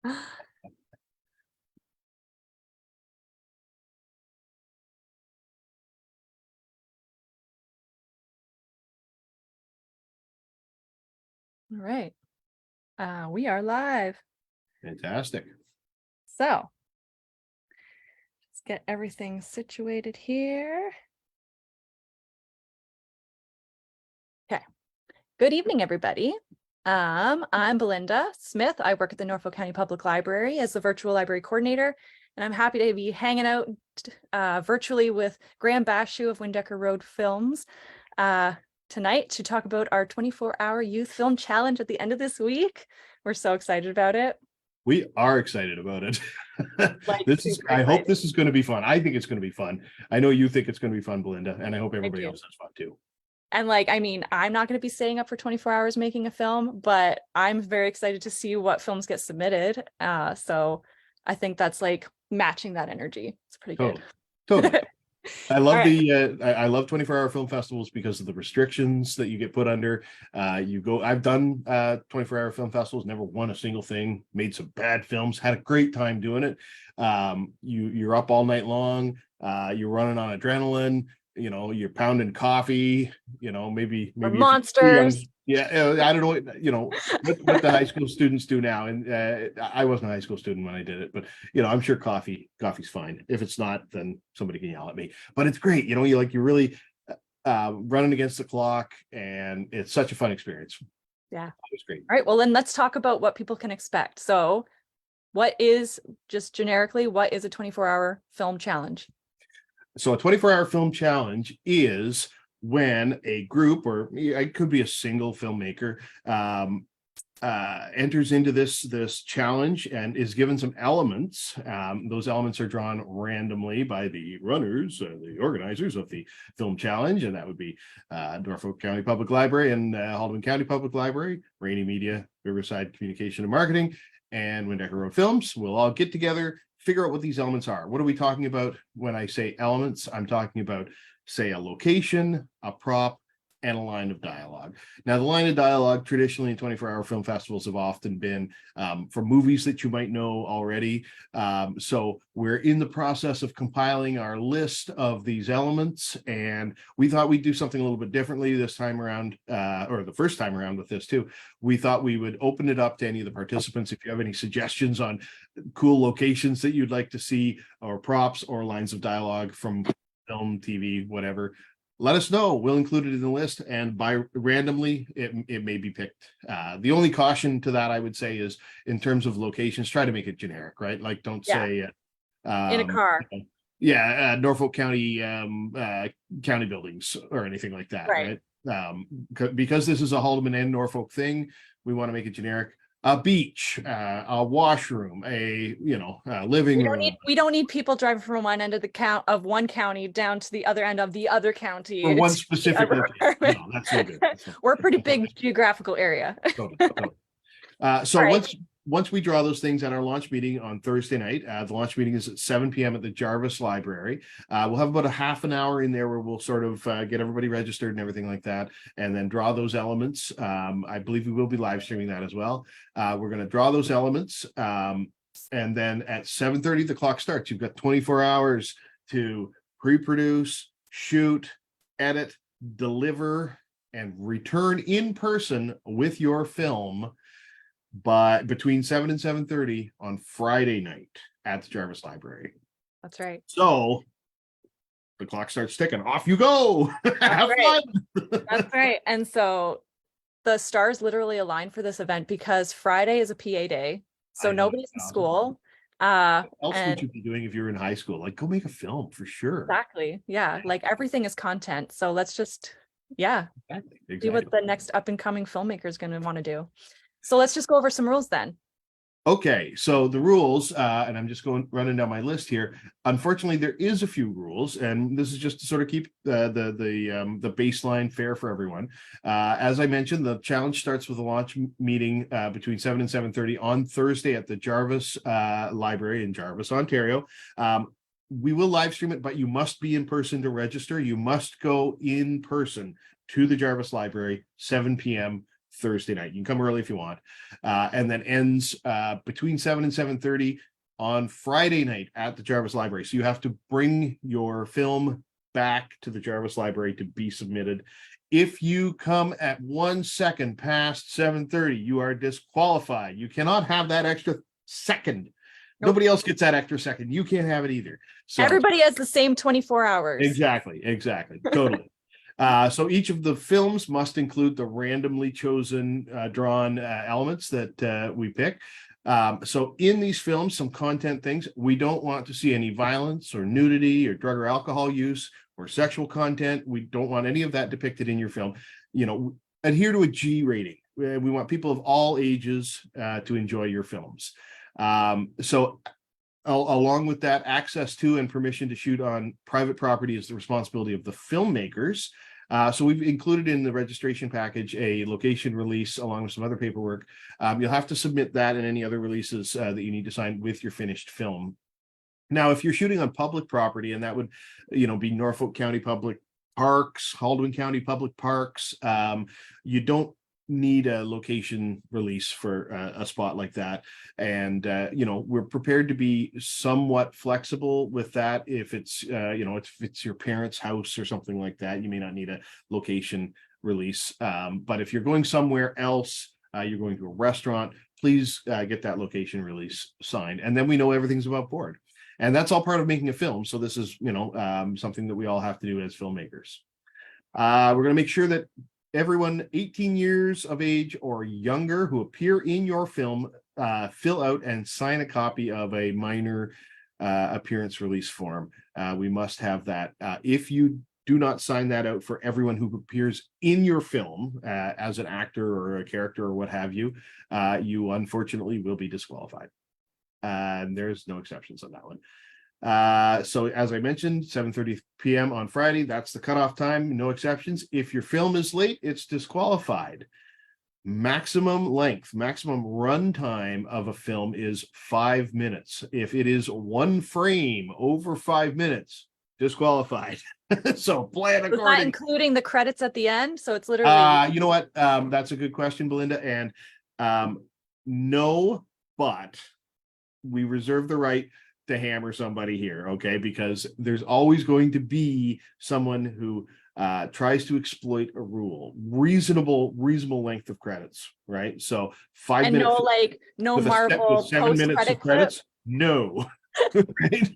All right. We are live. Fantastic. So let's get everything situated here. Okay. Good evening, everybody. I'm Belinda Smith. I work at the Norfolk County Public Library as the virtual library coordinator, and I'm happy to be hanging out virtually with Graeme Bachiu of Windecker Road Films tonight to talk about our 24-hour youth film challenge at the end of this week. We're so excited about it. We are excited about it. Like, I hope this is going to be fun. I think it's going to be fun. I know you think it's going to be fun, Belinda, and I hope everybody else has fun too. And I mean, I'm not going to be staying up for 24 hours making a film, but I'm very excited to see what films get submitted. So I think that's matching that energy. It's pretty good. Totally. I love right. I love 24-hour film festivals because of the restrictions that you get put under. I've done 24-hour film festivals, never won a single thing, made some bad films, had a great time doing it. You're up all night long, you're running on adrenaline, you're pounding coffee, maybe monsters. Yeah, I don't know, what the high school students do now. And I wasn't a high school student when I did it, but I'm sure coffee's fine. If it's not, then somebody can yell at me. But it's great, you're really running against the clock, and it's such a fun experience. Yeah, it's great. All right, well then let's talk about what people can expect. So what is, just generically, what is a 24-hour film challenge? So a 24-hour film challenge is when a group, or it could be a single filmmaker, enters into this challenge and is given some elements. Those elements are drawn randomly by the runners, the organizers of the film challenge, and that would be Norfolk County Public Library and Haldimand County Public Library, Rainy Media, Riverside Communication and Marketing, and Windecker Road Films. We'll all get together, figure out what these elements are. What are we talking about when I say elements? I'm talking about, say, a location, a prop, and a line of dialogue. Now, the line of dialogue traditionally in 24-hour film festivals have often been for movies that you might know already. So we're in the process of compiling our list of these elements, and we thought we'd do something a little bit differently this time around, or the first time around with this too. We thought we would open it up to any of the participants. If you have any suggestions on cool locations that you'd like to see, or props or lines of dialogue from film, TV, whatever, let us know. We'll include it in the list, and by randomly it may be picked. The only caution to that, I would say, is in terms of locations, try to make it generic, right? Like, don't say in a car. Norfolk County county buildings or anything like that, right? Because this is a Haldimand and Norfolk thing, we want to make it generic. A beach, a washroom, a living room. We don't need people driving from one end of one county down to the other end of the other county. For one specific location. No, that's no good. We're a pretty big geographical area. Totally. Once we draw those things at our launch meeting on Thursday night, the launch meeting is at 7 p.m. at the Jarvis Library. We'll have about a half an hour in there where we'll sort of get everybody registered and everything like that, and then draw those elements. I believe we will be live streaming that as well. We're going to draw those elements, and then at 7:30 the clock starts. You've got 24 hours to pre-produce, shoot, edit, deliver, and return in person with your film by between 7 and 7:30 on Friday night at the Jarvis Library. That's right. So the clock starts ticking. Off you go. Have fun. That's right. And so the stars literally align for this event because Friday is a PA day, so nobody's in school. What else would you be doing if you're in high school? Like, go make a film for sure. Exactly. Yeah. Like, everything is content. So let's just, exactly. See what the next up and coming filmmaker is going to want to do. So let's just go over some rules then. Okay, so the rules, and I'm just running down my list here. Unfortunately, there is a few rules, and this is just to sort of keep the baseline fair for everyone. As I mentioned, the challenge starts with a launch meeting between 7 and 7:30 on Thursday at the Jarvis Library in Jarvis, Ontario. We will live stream it, but you must be in person to register. You must go in person to the Jarvis Library, 7 p.m. Thursday night. You can come early if you want, and then ends between 7 and 7:30 on Friday night at the Jarvis Library. So you have to bring your film back to the Jarvis Library to be submitted. If you come at 1 second past 7:30, you are disqualified. You cannot have that extra second. Nope. Nobody else gets that extra second. You can't have it either. So everybody has the same 24 hours. exactly, totally. So each of the films must include the randomly chosen drawn elements that we pick. So in these films, some content things, we don't want to see any violence or nudity or drug or alcohol use or sexual content. We don't want any of that depicted in your film. Adhere to a G rating. We want people of all ages to enjoy your films. So along with that, access to and permission to shoot on private property is the responsibility of the filmmakers. So we've included in the registration package a location release along with some other paperwork. You'll have to submit that and any other releases that you need to sign with your finished film. Now, if you're shooting on public property, and that would, be Norfolk County Public Parks, Haldimand County Public Parks, you don't need a location release for a spot like that. And we're prepared to be somewhat flexible with that. If it's if it's your parents' house or something like that, you may not need a location release. But if you're going somewhere else, you're going to a restaurant, please get that location release signed, and then we know everything's above board. And that's all part of making a film. So this is something that we all have to do as filmmakers. We're going to make sure that everyone 18 years of age or younger who appear in your film fill out and sign a copy of a minor appearance release form. We must have that. If you do not sign that out for everyone who appears in your film as an actor or a character or what have you, you unfortunately will be disqualified. And there's no exceptions on that one. So as I mentioned, 7:30 p.m. on Friday, that's the cutoff time, no exceptions. If your film is late, it's disqualified. Maximum run time of a film is 5 minutes. If it is one frame over 5 minutes, disqualified. So plan accordingly. Not including the credits at the end, so it's literally. You know what? That's a good question, Belinda. And no, but we reserve the right to hammer somebody here, okay? Because there's always going to be someone who tries to exploit a rule. Reasonable length of credits, right? So 5 minutes. No Marvel 7 minutes of credits. No. Right?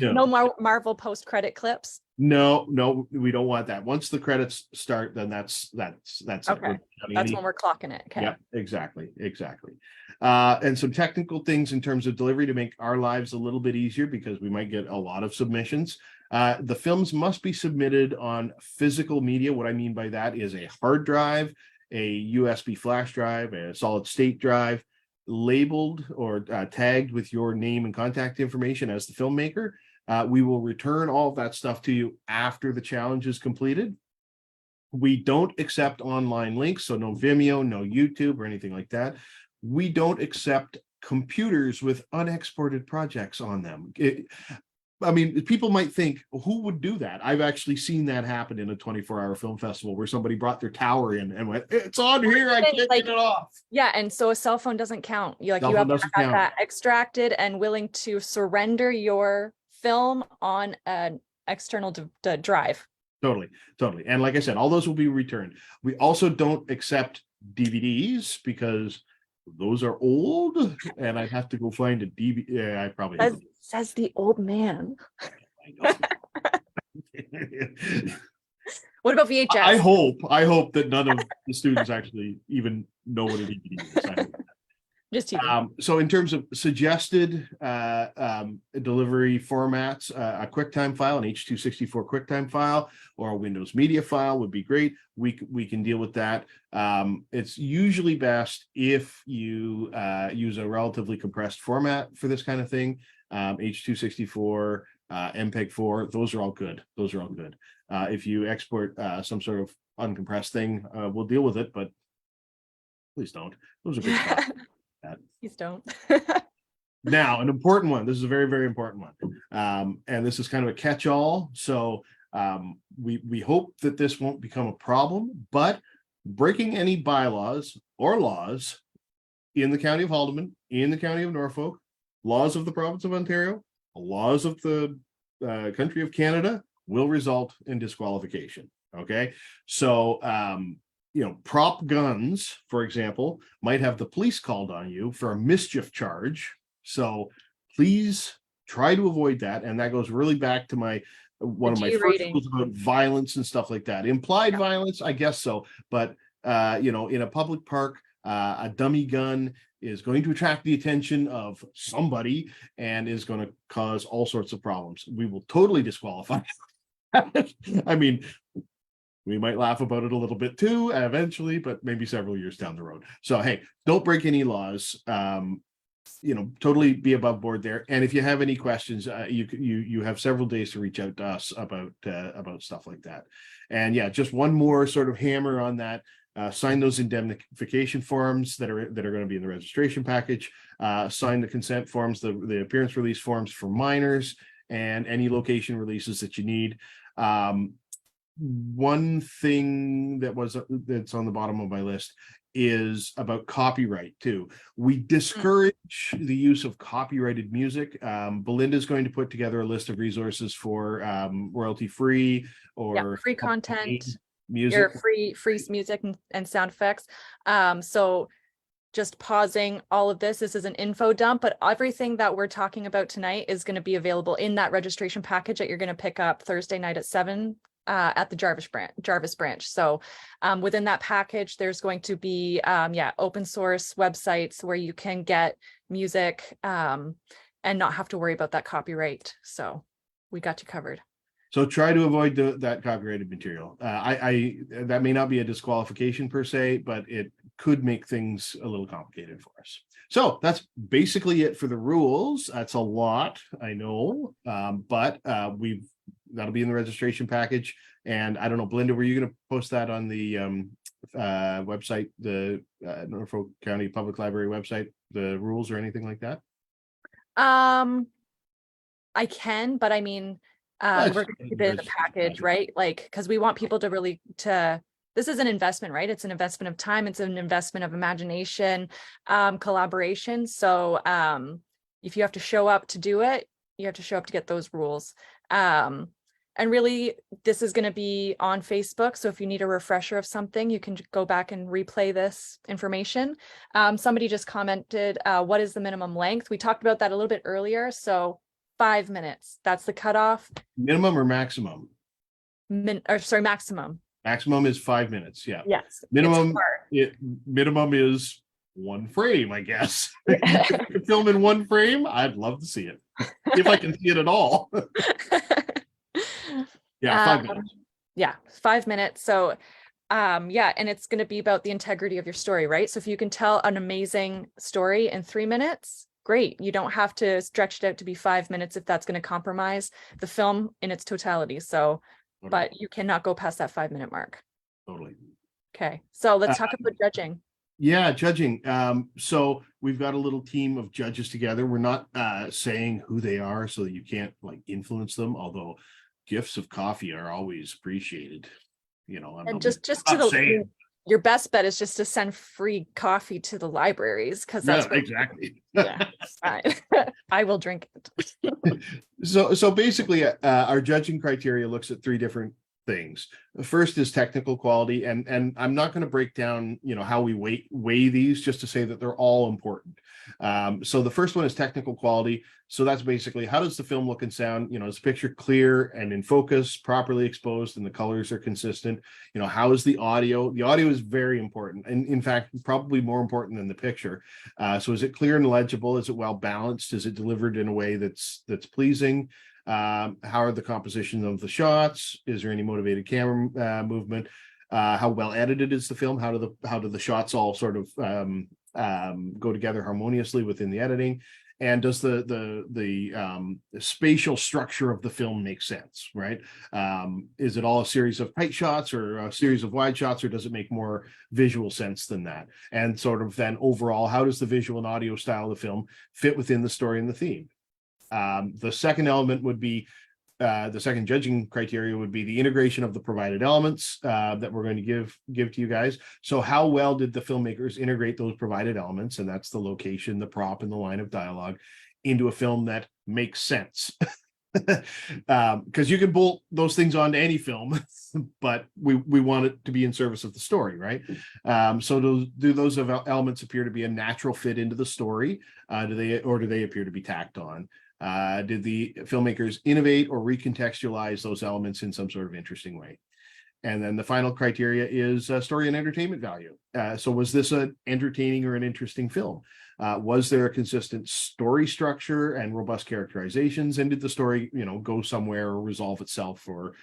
No Marvel post-credit clips. No, we don't want that. Once the credits start, then that's okay. It. That's when we're clocking it. Okay. Yeah, exactly. And some technical things in terms of delivery to make our lives a little bit easier, because we might get a lot of submissions. The films must be submitted on physical media. What I mean by that is a hard drive, a USB flash drive, a solid state drive, labeled or tagged with your name and contact information as the filmmaker. We will return all of that stuff to you after the challenge is completed. We don't accept online links, so no Vimeo, no YouTube or anything like that. We don't accept computers with unexported projects on them. People might think, who would do that? I've actually seen that happen in a 24-hour film festival where somebody brought their tower in and went, it's on here, I can't get it off. Yeah, and so a cell phone doesn't count. You have to have that extracted and willing to surrender your film on an external drive. Totally. And like I said, all those will be returned. We also don't accept DVDs because those are old, and I'd have to go find a DVD. Yeah, I probably says the old man. What about VHS? I hope that none of the students actually even know what a DVD is. Just TV. So in terms of suggested delivery formats, a QuickTime file, an H.264 QuickTime file, or a Windows Media file would be great. We can deal with that. It's usually best if you use a relatively compressed format for this kind of thing. H.264, MPEG-4, those are all good. If you export some sort of uncompressed thing, we'll deal with it, but please don't. Those are big stuff. Please don't. Now, an important one. This is a very, very important one. And this is kind of a catch-all. So we hope that this won't become a problem, but breaking any bylaws or laws in the county of Haldimand, in the county of Norfolk, laws of the province of Ontario, laws of the country of Canada will result in disqualification. Okay. So, prop guns, for example, might have the police called on you for a mischief charge. So please try to avoid that. And that goes really back to one of my first rules about violence and stuff like that. Implied violence, I guess so. But, in a public park, a dummy gun is going to attract the attention of somebody and is going to cause all sorts of problems. We will totally disqualify. I mean, we might laugh about it a little bit too, eventually, but maybe several years down the road. So, hey, don't break any laws. Totally be above board there. And if you have any questions, you have several days to reach out to us about stuff like that. And yeah, just one more sort of hammer on that. Sign those indemnification forms that are going to be in the registration package. Sign the consent forms, the appearance release forms for minors, and any location releases that you need. One thing that's on the bottom of my list is about copyright too. We discourage the use of copyrighted music. Belinda is going to put together a list of resources for royalty free or free content, music, your free music and sound effects. So just pausing all of this is an info dump, but everything that we're talking about tonight is going to be available in that registration package that you're going to pick up Thursday night at 7 at the Jarvis branch. So within that package, there's going to be open source websites where you can get music and not have to worry about that copyright. So we got you covered. So try to avoid that copyrighted material. That may not be a disqualification per se, but it could make things a little complicated for us. So that's basically it for the rules. That's a lot, I know, but that'll be in the registration package. And I don't know, Belinda, were you going to post that on the website, the Norfolk County Public Library website, the rules or anything like that? I can, but I mean, we're going to keep it in the package, right? Like, because we want people to this is an investment, right? It's an investment of time. It's an investment of imagination, collaboration. So if you have to show up to do it, you have to show up to get those rules. And really, this is going to be on Facebook. So if you need a refresher of something, you can go back and replay this information. Somebody just commented, what is the minimum length? We talked about that a little bit earlier. So 5 minutes. That's the cutoff. Minimum or maximum? Maximum. Maximum is 5 minutes. Yeah. Yes. Minimum is 1 frame, I guess. Film in 1 frame. I'd love to see it if I can see it at all. Yeah, 5 minutes. Yeah, 5 minutes. So and it's going to be about the integrity of your story, right? So if you can tell an amazing story in 3 minutes, great. You don't have to stretch it out to be 5 minutes if that's going to compromise the film in its totality. So, but you cannot go past that 5 minute mark. Totally. Okay. So let's talk about judging. Yeah, judging. So we've got a little team of judges together. We're not saying who they are so that you can't influence them, although gifts of coffee are always appreciated. And just to your best bet is just to send free coffee to the libraries, because that's exactly. Yeah, I will drink it. So basically, our judging criteria looks at 3 different things. The first is technical quality, and I'm not going to break down how we weigh these, just to say that they're all important. So the first one is technical quality. So that's basically, how does the film look and sound? Is the picture clear and in focus, properly exposed, and the colors are consistent? How is the audio? The audio is very important, and in fact probably more important than the picture. So is it clear and legible? Is it well balanced? Is it delivered in a way that's pleasing? How are the composition of the shots? Is there any motivated camera movement? How well edited is the film? How do the shots all sort of go together harmoniously within the editing? And does the spatial structure of the film make sense, right? Is it all a series of tight shots or a series of wide shots, or does it make more visual sense than that? And sort of then overall, how does the visual and audio style of the film fit within the story and the theme? The second element would be the second judging criteria would be the integration of the provided elements that we're going to give to you guys. So how well did the filmmakers integrate those provided elements, and that's the location, the prop, and the line of dialogue, into a film that makes sense? Because you can bolt those things onto any film, but we want it to be in service of the story, right? So do those elements appear to be a natural fit into the story? Do they appear to be tacked on? Did the filmmakers innovate or recontextualize those elements in some sort of interesting way? And then the final criteria is story and entertainment value. So was this an entertaining or an interesting film? Was there a consistent story structure and robust characterizations? And did the story, go somewhere or resolve itself or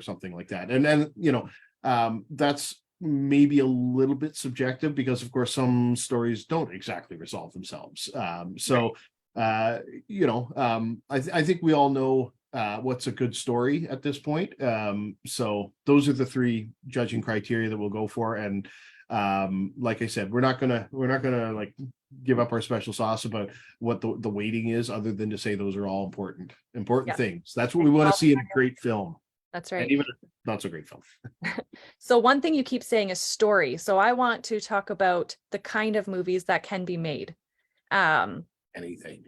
something like that? And then, that's maybe a little bit subjective because, of course, some stories don't exactly resolve themselves. I think we all know what's a good story at this point. So those are the three judging criteria that we'll go for. And like I said, we're not gonna like give up our special sauce about what the weighting is, other than to say those are all important things. That's what we want to see in a great film. That's right. And even a not so great film. So one thing you keep saying is story. So I want to talk about the kind of movies that can be made. Anything.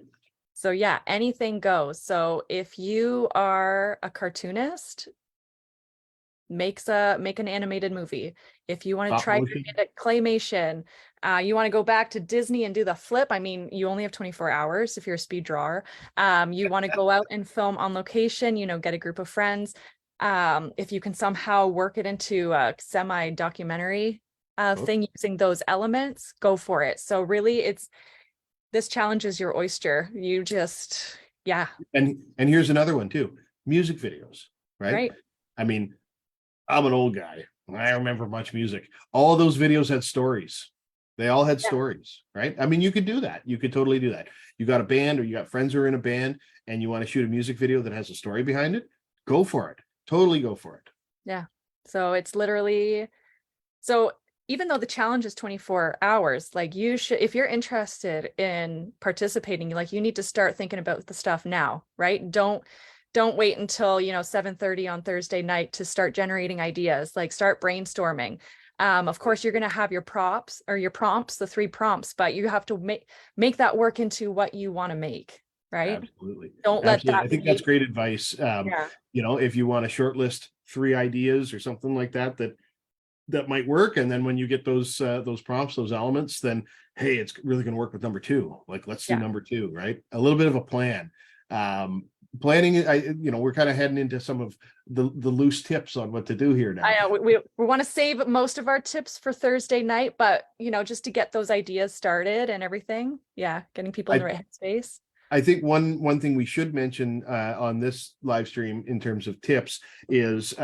So yeah, anything goes. So if you are a cartoonist, make an animated movie. If you want to try claymation, you want to go back to Disney and do the flip. I mean, you only have 24 hours if you're a speed drawer. You want to go out and film on location, get a group of friends. If you can somehow work it into a semi-documentary thing using those elements, go for it. So really this challenge is your oyster. You just, yeah. And here's another one too. Music videos, right? I mean, I'm an old guy. I remember much music. All those videos had stories. They all had stories, right? I mean, you could do that. You could totally do that. You got a band or you got friends who are in a band and you want to shoot a music video that has a story behind it. Go for it. Totally go for it. Yeah. So it's literally, even though the challenge is 24 hours, like you should, if you're interested in participating, you need to start thinking about the stuff now, right? Don't wait until, 7:30 on Thursday night to start generating ideas, start brainstorming. Of course, you're going to have your props or your prompts, the 3 prompts, but you have to make that work into what you want to make, right? Absolutely. Don't let that I think that's great advice. If you want to shortlist 3 ideas or something like that might work. And then when you get those prompts, those elements, then, hey, it's really going to work with number 2. Let's do number 2, right? A little bit of a plan. Planning, we're kind of heading into some of the loose tips on what to do here now. I know we want to save most of our tips for Thursday night, but just to get those ideas started and everything. Yeah. Getting people in the right headspace. I think one thing we should mention on this live stream in terms of tips is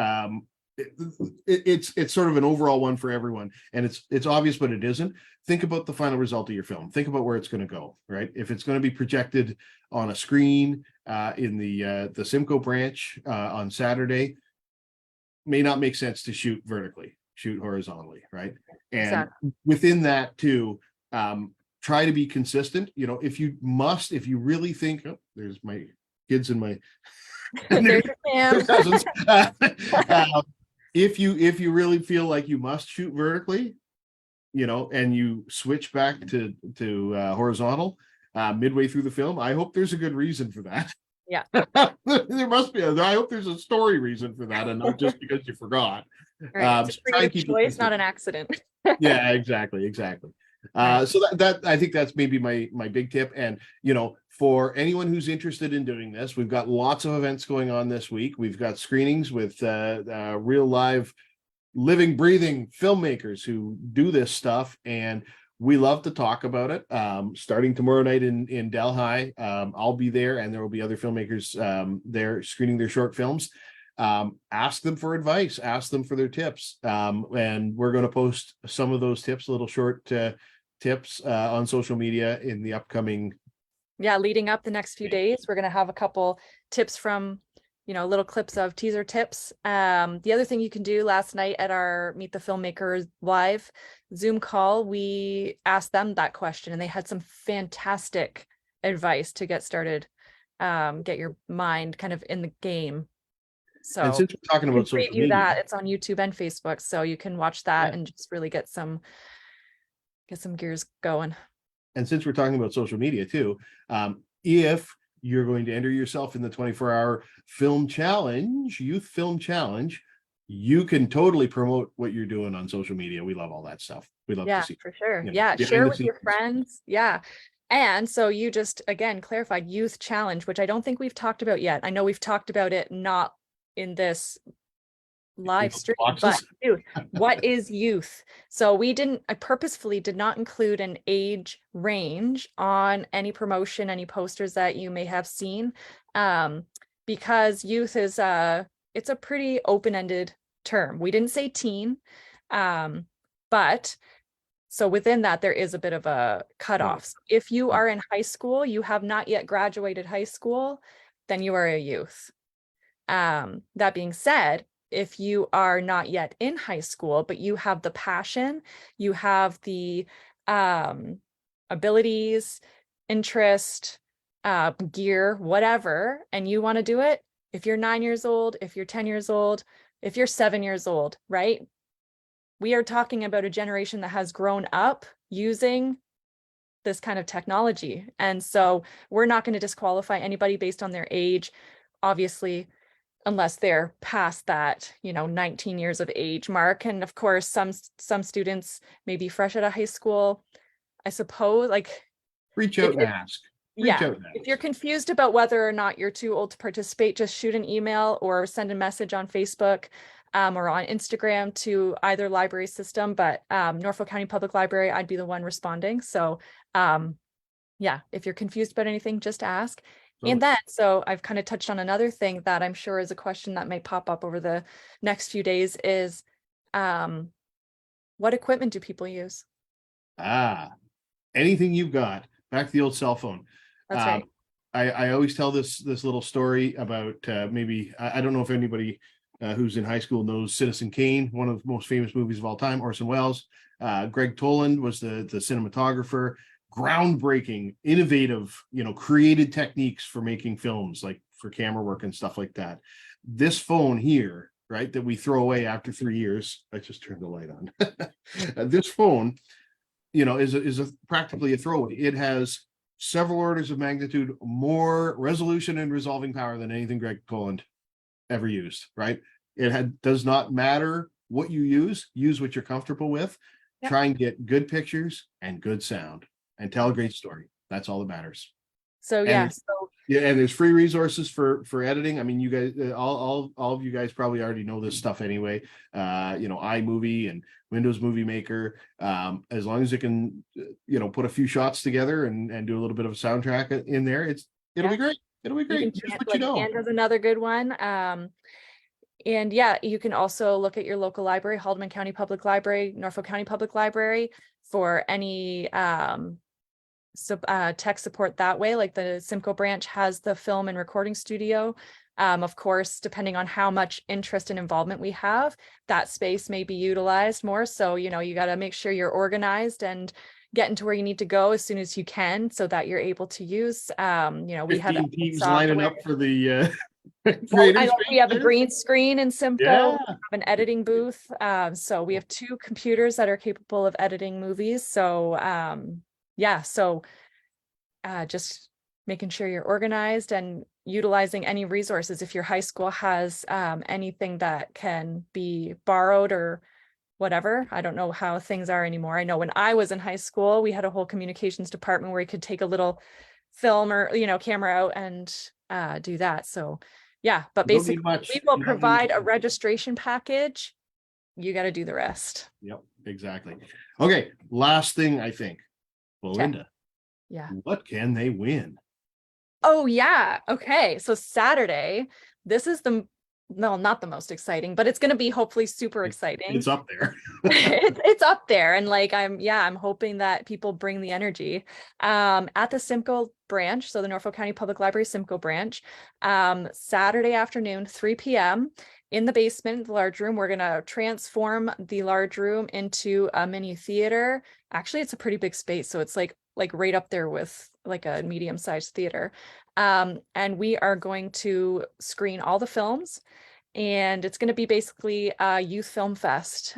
it's sort of an overall one for everyone, and it's obvious, but it isn't. Think about the final result of your film. Think about where it's going to go, right? If it's going to be projected on a screen in the Simcoe branch on Saturday, may not make sense to shoot vertically, shoot horizontally, right? And within that too, try to be consistent. If you really think, there's my kids and my cousins. If you really feel like you must shoot vertically, and you switch back to horizontal midway through the film, I hope there's a good reason for that. Yeah. There must be. I hope there's a story reason for that, and not just because you forgot. Right. It's a creative choice, not an accident. Yeah, exactly. So that I think that's maybe my big tip. And for anyone who's interested in doing this, we've got lots of events going on this week. We've got screenings with real live, living, breathing filmmakers who do this stuff, and we love to talk about it. Starting tomorrow night in Delhi, I'll be there, and there will be other filmmakers there screening their short films. Ask them for advice, ask them for their tips, and we're going to post some of those tips, little short tips on social media in the upcoming leading up the next few days. We're going to have a couple tips from little clips of teaser tips. The other thing you can do, last night at our Meet the Filmmakers live Zoom call, we asked them that question and they had some fantastic advice to get started get your mind kind of in the game. And So since we're talking you can about social preview media, that. It's on YouTube and Facebook, so you can watch that yeah. and just really get some gears going. And since we're talking about social media too, if you're going to enter yourself in the 24-hour film challenge, youth film challenge, you can totally promote what you're doing on social media. We love all that stuff. We love to Yeah, see, for sure. you know, Yeah, behind share the with your scenes. friends. Yeah. And so you just again clarified youth challenge, which I don't think we've talked about yet. I know we've talked about it not in this live stream, but Boxes. youth. What is youth? So I purposefully did not include an age range on any promotion, any posters that you may have seen, because youth is it's a pretty open-ended term. We didn't say teen, but so within that, there is a bit of a cutoff. So if you are in high school, you have not yet graduated high school, then you are a youth. That being said, if you are not yet in high school, but you have the passion, you have the abilities, interest, gear, whatever, and you want to do it, if you're 9 years old, if you're 10 years old, if you're 7 years old, right? We are talking about a generation that has grown up using this kind of technology. And so we're not going to disqualify anybody based on their age, obviously, unless they're past that, 19 years of age mark. And of course, some students may be fresh out of high school. I suppose, like, Reach out and ask. Reach out and if ask. you're confused about whether or not you're too old to participate, just shoot an email or send a message on Facebook or on Instagram to either library system, but Norfolk County Public Library, I'd be the one responding. So yeah, if you're confused about anything, just ask. And then, so I've kind of touched on another thing that I'm sure is a question that may pop up over the next few days is, what equipment do people use? Anything you've got. Back to the old cell phone. That's right. I always tell this little story about maybe I don't know if anybody who's in high school knows Citizen Kane, one of the most famous movies of all time, Orson Welles. Greg Toland was the cinematographer. Groundbreaking, innovative, created techniques for making films, like for camera work and stuff like that. This phone here, right, that we throw away after 3 years. I just turned the light on. This phone, is practically a throwaway. It has several orders of magnitude more resolution and resolving power than anything Greg Toland ever used, right? Does not matter what you use what you're comfortable with. Yep. Try and get good pictures and good sound and tell a great story. That's all that matters. So yeah, and there's free resources for editing. I mean, you guys, all of you guys probably already know this stuff anyway. iMovie and Windows Movie Maker. As long as it can, put a few shots together and do a little bit of a soundtrack in there, it'll be great. It'll be great. Use what you know. Canva's another good one. And yeah, you can also look at your local library, Haldimand County Public Library, Norfolk County Public Library, for any tech support that way. Like the Simcoe branch has the film and recording studio. Of course, depending on how much interest and involvement we have, that space may be utilized more. So, you got to make sure you're organized and get into where you need to go as soon as you can so that you're able to use, we have teams lining up for the we have a green screen in Simcoe, we have an editing booth. So we have 2 computers that are capable of editing movies. So just making sure you're organized and utilizing any resources. If your high school has anything that can be borrowed or whatever, I don't know how things are anymore. I know when I was in high school, we had a whole communications department where you could take a little film or camera out and do that. So yeah, but basically we will provide a registration package. You got to do the rest. Yep, exactly. Okay, last thing, I think, Belinda. Yeah. What can they win? Oh yeah. Okay. So Saturday, this is not the most exciting, but it's going to be hopefully super exciting. It's up there. it's up there. And like, I'm hoping that people bring the energy, at the Simcoe branch. So the Norfolk County Public Library Simcoe branch, Saturday afternoon, 3 p.m. in the basement, the large room. We're going to transform the large room into a mini theater. Actually, it's a pretty big space. So it's like like right up there with like a medium-sized theater. And we are going to screen all the films, and it's going to be basically a youth film fest.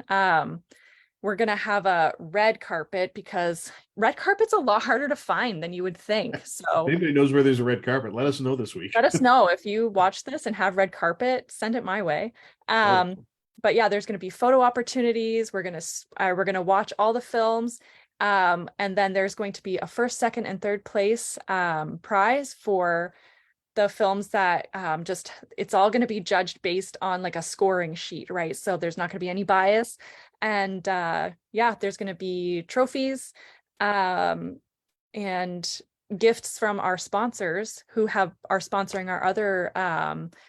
We're going to have a red carpet because red carpet's a lot harder to find than you would think. If So anybody knows where there's a red carpet, let us know this week. let us know if you watch this and have red carpet, send it my way. But yeah, there's going to be photo opportunities. We're going to watch all the films. And then there's going to be a first, second, and third place prize for the films that it's all going to be judged based on like a scoring sheet, right? So there's not going to be any bias. And yeah, there's going to be trophies and gifts from our sponsors who are sponsoring our other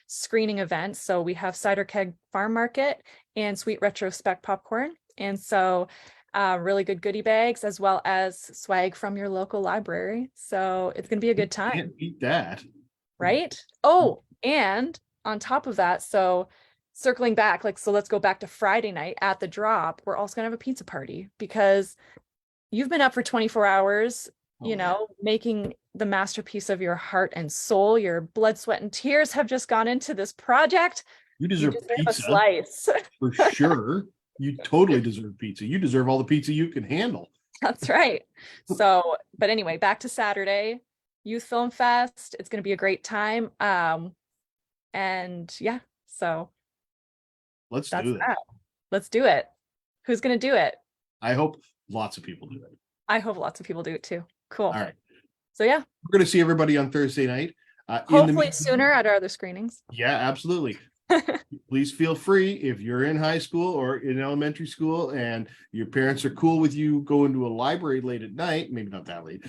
screening events. So we have Cider Keg Farm Market and Sweet Retrospect Popcorn. And so really good goodie bags, as well as swag from your local library. So it's going to be a good time. Can't beat that. Right? Oh, and on top of that, so circling back, so let's go back to Friday night at the drop. We're also gonna have a pizza party because you've been up for 24 hours, making the masterpiece of your heart and soul. Your blood, sweat, and tears have just gone into this project. You deserve a pizza slice. for sure. You totally deserve pizza. You deserve all the pizza you can handle. That's right. So, but anyway, back to Saturday. Youth Film Fest. It's going to be a great time. And yeah, so let's do that. Let's do it. Who's going to do it? I hope lots of people do it. I hope lots of people do it too. Cool. All right. So yeah, we're going to see everybody on Thursday night. Hopefully sooner at our other screenings. Yeah, absolutely. Please feel free, if you're in high school or in elementary school and your parents are cool with you going to a library late at night, maybe not that late,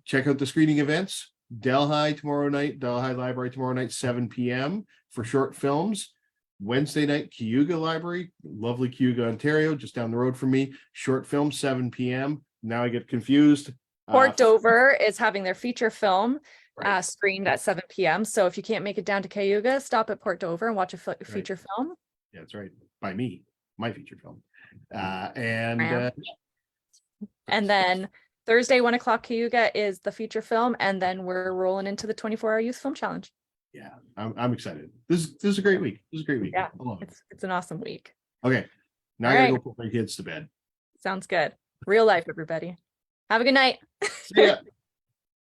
check out the screening events. Delhi tomorrow night, Delhi Library tomorrow night, 7 p.m. for short films. Wednesday night, Cayuga Library, lovely Cayuga, Ontario, just down the road from me. Short film, 7 p.m. Now I get confused. Port Dover is having their feature film right. Screened at 7 p.m. So if you can't make it down to Cayuga, stop at Port Dover and watch a feature film. Yeah, that's right. By me, my feature film. And then Thursday, 1 o'clock Cayuga is the feature film, and then we're rolling into the 24-hour youth film challenge. Yeah, I'm excited. This is a great week. This is a great week. Yeah, it's an awesome week. Okay, now I gotta go put my kids to bed. Sounds good. Real life, everybody. Have a good night. See ya.